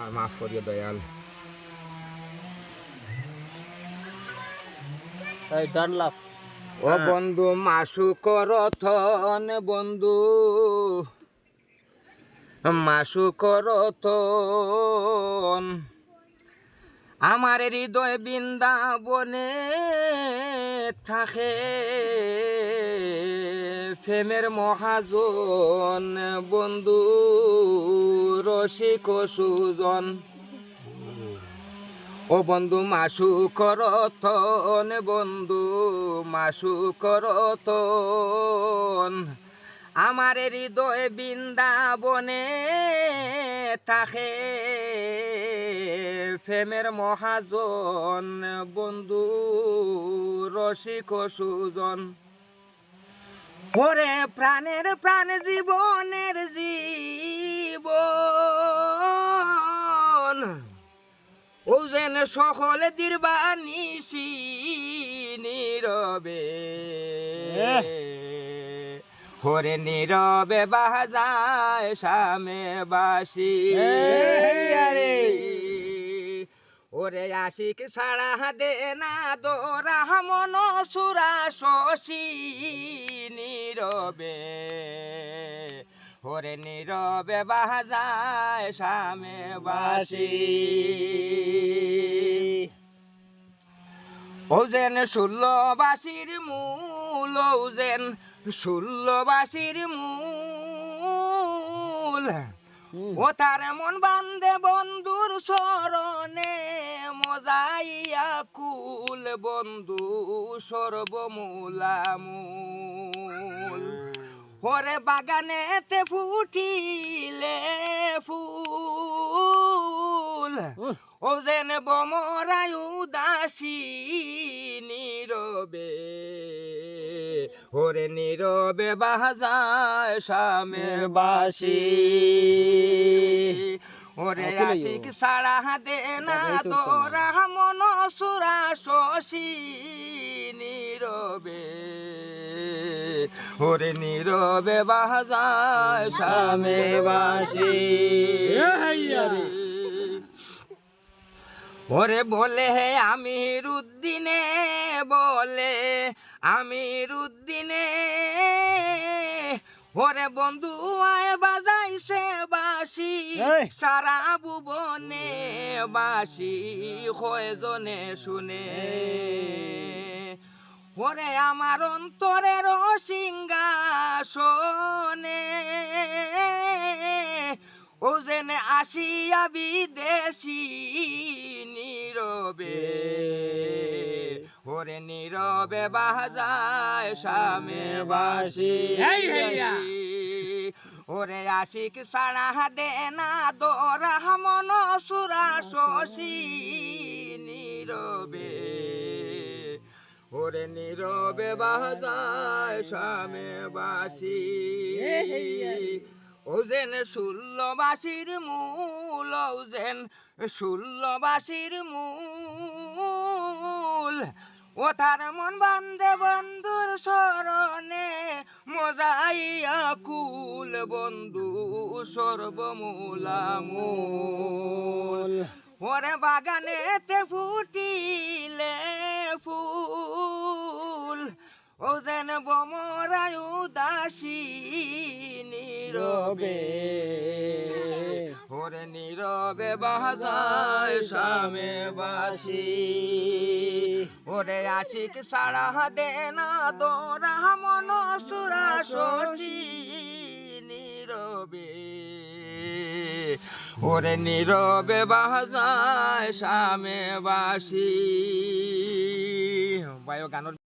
আর মাফ করিও দয়াল। ডানলাপ ও বন্ধু মাসুক রতন বন্ধু মাসুক রতন আমার হৃদয় বৃন্দাবনে থাকে প্রেমের মহাজন বন্ধু রসিক সুজন। ও বন্ধু মাসুক রতন বন্ধু মাসুক রতন আমার হৃদয় বৃন্দাবনে থাকে প্রেমের মহাজন বন্ধু রসিক সুজন। ওরে প্রাণের প্রাণ জীবনের জীবন ও যেন সকলে দীর্বানিসি নীরবে হরে নীরবে বাজায় সামে বাসি ওরে আশিক ছাড়া দে না দোরা মন সুরা শশী নীরবে ওরে নীরবে বাজায় সামে বাসি। ও যেন ষোলবাসীর মূল ও যেন ষোলবাসীর মূল ও তার মন বান্ধে বন্ধুর শরণে মজাইয়া কুল বন্ধু সর্বমূলামূল। ওরে বাগানেতে ফুটিলে ফুল ও যেন বমরায় উদাসী নীরবে ওরে নীরবে বাজায় সামে বাসি। ওরে আশিক ছাড়া দে না তোরা মন সুরা শশী নীরবে ওরে নীরবে বাজায় সামে বাসি। ওরে বলে হে আমির উদ্দিনে বলে আমির উদ্দিনে ওরে বন্ধু আয় বাজাইছে বাসি সারা ভুবনে বাসি কয়জনে শুনে। ওরে আমার অন্তরের সিংহাসনে ও যেন আসিয়া বিদেশি নীরবে ওরে নীরবে বাজায় সামে বাসি। ওরে আশিক ছাড়া দে না দোরা মন সুরা শশী নীরবে ওরে নীরবে বাজায় সামে বাসি। ও যেন ষোলবাসীর মূল ও যেন ষোলবাসীর মূল ও তার মন বান্ধে বন্ধুর শরণে মজাইয়া কুল বন্ধু সর্বমূলামূল। ওরে বাগানেতে ফুটিলে ফুল ও যেন বমরায় উদাসী নীরবে ওরে নীরবে বাজায় সামে বাসি। ওরে আশিক ছাড়া দে না দোরা মন সুরা শশী নীরবে ওরে নীরবে বাজায় সামে বাসি। গান